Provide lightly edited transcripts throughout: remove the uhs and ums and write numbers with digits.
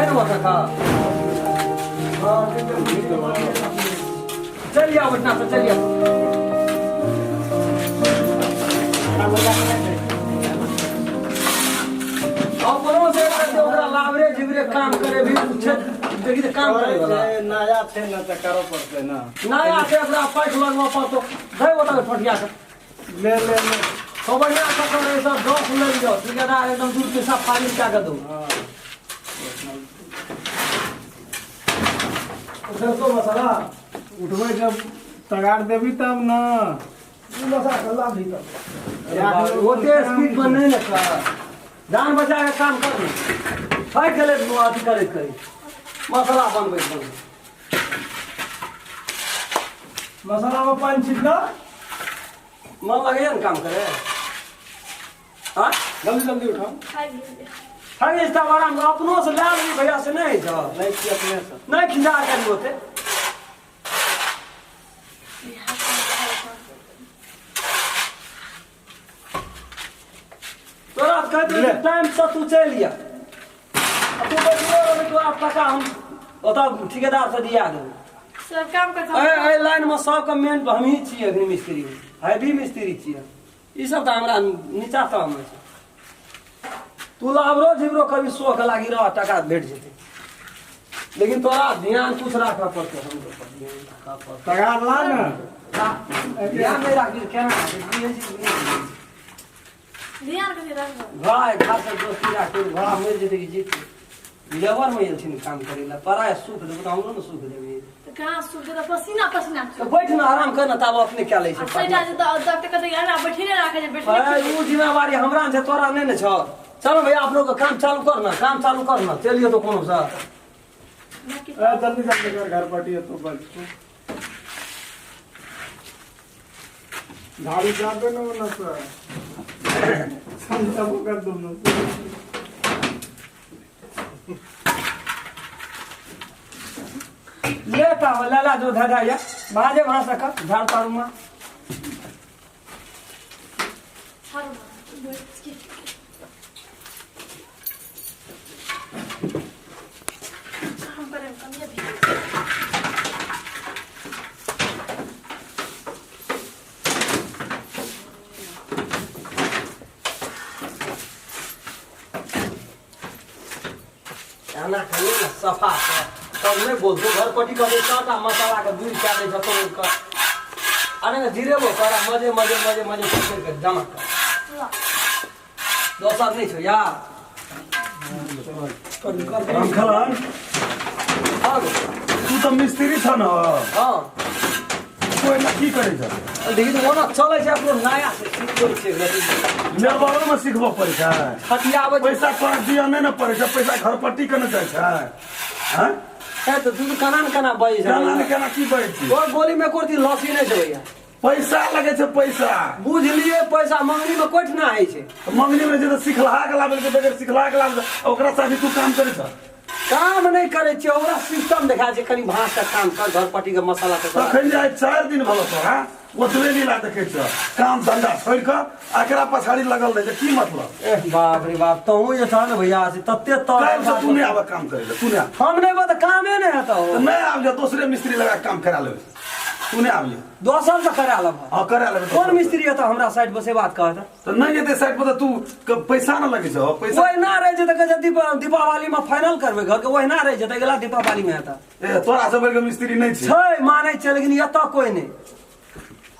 नहीं हुआ था। चलिए आओ बटना से चलिए अपनों से लाभरे जिगरे काम करे भी देखी तो काम करे वाला नया थे ना तो करो पड़ते ना नया से अपना पैक लगवा पातो दे बता फटिया के ले तो बढ़िया सा करे सब दोस्त ले जाओ ठेकेदार एकदम दूर के सब फाइल क्या कर दो तो मसाला उठवे जब तगाड़ देवी तब ना मसाला कल्ला भी तो वो ते स्पीड बनने लगा जान बचा के काम कर फाइट चले अथी करे मसाला बनबे मसाला में पानी छिड़का मन लगे ना काम करे हाँ जल्दी उठाओ हर इस तरह हम अपनों से लाल भैया से नहीं जा नहीं कि अपने से नहीं खिंजा कर होते तोरा कहते टाइम से तू चल लिया तू बच्चे तो आप टका हम बता ठेकेदार से दिया दो सब काम करता ए लाइन में सब का मेन हम ही छिए अग्नि मिस्त्री है भी मिस्त्री छिए ई सब तो हमरा नीचा तो हम तू लाभरो झिबरो कभी 100 के लागी रह टका भेट जेते लेकिन तोरा ध्यान कुछ रखा पड़ते हम लोग पर ध्यान रखा पड़ते तगाड़ ला ना ध्यान नहीं रखी केना ध्यान करके रखो भाई खास दोस्ती राखो भाड़ा मिल जेते कि जीत लेबर में एलछिन काम करेला पराय सुख दे तो हमरो न सुख देबे तो कहां सुख दे पसीना पसीना तो बैठ ना आराम कर ना तब अपने क्या ले छै सैटा जे डॉक्टर कहते यार ना बैठे नहीं रखे जे बैठे भाई वो जिम्मेवारी हमरा से तोरा नहीं न छ चलो भैया आप लोग का काम चालू करना चलिए तो कोनो सा जल्दी कर घर पार्टी है तो बस झाड़ी जाते ना वो सर संता वो कर दो ना लेटा हो लाला जो धरा या बाजे वहां सका झाड़ तारू में खाना खाने ना सफा तब नहीं बोलते घर पटी कर काटा मसाला का दूर क्या दे जतो का अरे ना धीरे वो करा मजे करके जमा कर दोस्त नहीं छो यार राम खलान हां तू तो मिस्त्री था ना हां कोई ना की करे छ लेकिन वो ना चले छै अपनो नया से सीखो छै लेबर में सीखबो पड़े छै हटिया आवे पैसा पर दिया नहीं ना पड़े छै पैसा घर पट्टी करने जाय छै हैं है तो तू कना बाई छै जाना ने केना की बाई छी और गोली में कोती लॉसी नहीं छै भैया पैसा लगे छै पैसा बुझ लिए पैसा मंगनी में कोठ ना है छै मंगनी में जे तो सिखला के लाबे के बगैर सिखला के लाबे ओकरा साथ तू काम करे छ काम नहीं करे छै ओकरा सिस्टम देखा छै कनी भांस का काम कर घर पट्टी के मसाला के तखन जाय 4 दिन भलो तो हां ओतबे लीला देखे छ काम धंधा छोड़ के एकरा पछाड़ी लगल रहे की मतलब ए बाप रे बाप तो ये था ना भैया से तत्ते तो काल से तू नहीं आवे काम करे तू नहीं हम नहीं बता कामे नहीं है तो नहीं आव जा दूसरे मिस्त्री लगा काम करा ले तू नहीं आव जा 2 साल से करा लब हां करा ले कौन मिस्त्री है तो हमरा साइड पर से बात कहता तो नहीं जेते साइड पर तू पैसा ना लगे छ पैसा वही ना रहे जे त दीपावली में फाइनल करबे घर के वही ना रहे जे त अगला दीपावली में आता ए तोरा सब के मिस्त्री नहीं छ छै माने छै लेकिन यता कोई नहीं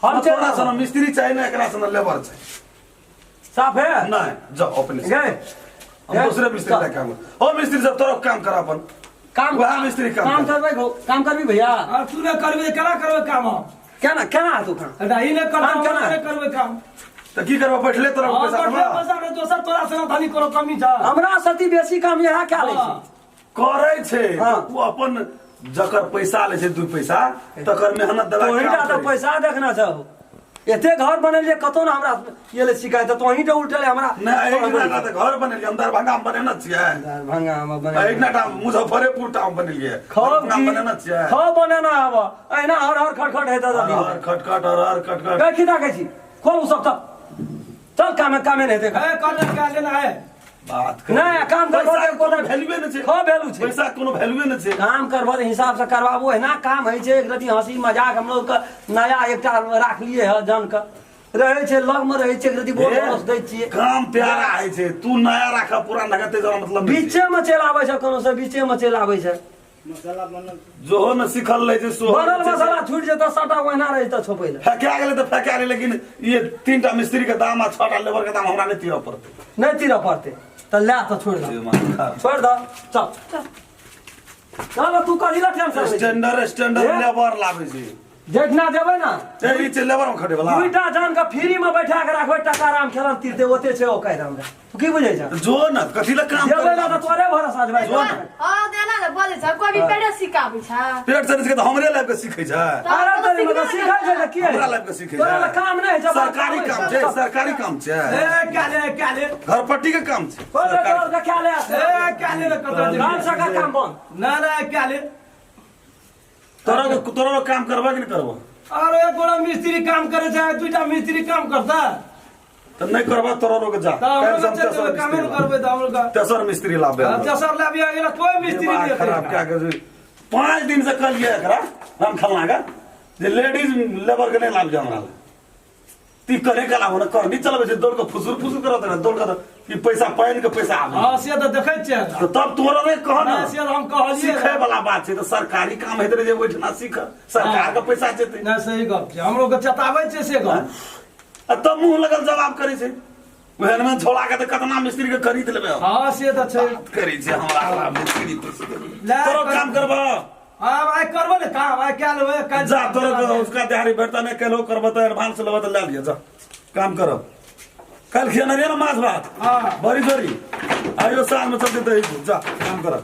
हम तोरा सन मिस्त्री चाहिए ना एकरा सन लेबर छै साफ है नहीं जाओ अपने गए हम दूसरे मिस्त्री लगा काम ओ मिस्त्री सब तोरा काम करा अपन काम वह मिस्त्री काम करबे काम करबी भैया तू ने करबे केना करबे काम केना तू काम रही ने काम केना? करबे काम तो की करबा बैठले तोरा पैसा कमा पैसा रे दोसर तोरा से धनी करो कमी जा हमरा सती बेसी काम यहा क्या ले छै करे छै हाँ। तू अपन जकर पैसा ले छै 2 पैसा तकर मेहनत दवा तोहिटा तो पैसा देखना चाहो एते घर बनल जे कतो ना हमरा ये ले शिकायत तो वहीं तो उल्टले हमरा नहीं एक ना त घर बनल हम दरभंगा में बनेना छियै दरभंगा में बने एक ना मुजफ्फरपुर टाउन बनलिए खब बनेना छियै खब बने ना आबा एना हर खटखट हेता दादी हर खटखट हर खटखट गई खिदा कहै छी खोल उ सब तक चल कामे नहीं देख है करने का लेना है बात कर नहीं काम करबो पैसा तो कोनो वैल्यूए न छै खो वैल्यू छै पैसा कोनो वैल्यूए न छै काम करबो तो हिसाब से करबाबो है ना काम है छै एक रति हंसी मजाक हम लोग का नया एकटा राख लिए है जन का रहे छै लग में रहे छै एक रति बोल बोस दै छियै काम प्यारा है छै तू नया राख पुराना लगते जरा मतलब नहीं छै। बीचे में चल आबै छै कोनो से बीचे में चल आबै छै जोहो न सिखल रहे छै सो बनल मसाला छूट जेता सटा ओहिना रहे त छोपै ले फेंका गेलै तऽ फेंका गेलै लेकिन ये 3टा मिस्त्री के दाम आ 6टा लेबर के दाम हमरा नहीं दिअ पड़तै नहीं तीरा पड़ते त ले त छोड़ दे छोड़ दे चल चल तू कहिला टेंशन स्टैंडर्ड लेबर लाबै छै जेठना देबै ना ई छै लेबर में खटे वाला दुईटा जान के फ्री में बैठा के राखबै टका आराम खेलन तीरते ओते छै ओ कह हमरा तू की बुझै छ जो न कथी ला काम देबै ना त तोरे भरोसा छै भाई हाँ देना ना बोले छ कोई भी पेड़े सिखाबै छ पेट से के तऽ हमरे लाइफ के सीखै छै अरे तोरे में सिखै छै त की हमरा लाइफ के सीखै तोरा छै ला काम नहीं छै सरकारी काम छै सरकारी काम छै ए काले घरपट्टी के काम छै कोई तोर के क्या ले ए काले रे कतरा काम सका काम बंद ना ना काले तोरा काम करबा कि नहीं करबा अरे एक बड़ा मिस्त्री काम करे छै दुईटा मिस्त्री काम करता तो नहीं करबा तोरा लोग जा त हम लोग चल काम करबै त हम लोग तेसर मिस्त्री लाबे जसर लाबी आ गेला कोई मिस्त्री दिमाग नहीं खराब क्या कर 5 दिन से कल ये एकरा हम खलना का जे लेडीज लेबर के नहीं लाभ जा हमरा ती करे का लाभ न कर नहीं चलबे छै दौड़ के फुसुर करत रहे दौड़ के कि पैसा पाइन के पैसा आबे हां से त देखै छै तो तब तोरा नहीं कह ना से हम कहलिए सीखे वाला बात छै तो सरकारी काम हेत रहे जे ओइठना सीख सरकार के पैसा जेते ना सही गप छै हम लोग के चताबै छै से गप तब मुंह लगल जवाब करे छै ओहन में छोड़ा के त कतना मिस्त्री के खरीद लेबे हां से त छै बात करे छै हमरा वाला मिस्त्री ला, तोरो काम करबा हां भाई करबो ने काम भाई क्या लेबै काल जा तोरो उसका दिहाड़ी बैठता नहीं कहलो करबा तो एडवांस लेबा तो ले लिया जा काम करो कल खियाना रे ना माछ भात हां बड़ी जोरी आइयो साल में चलते तो जा काम करो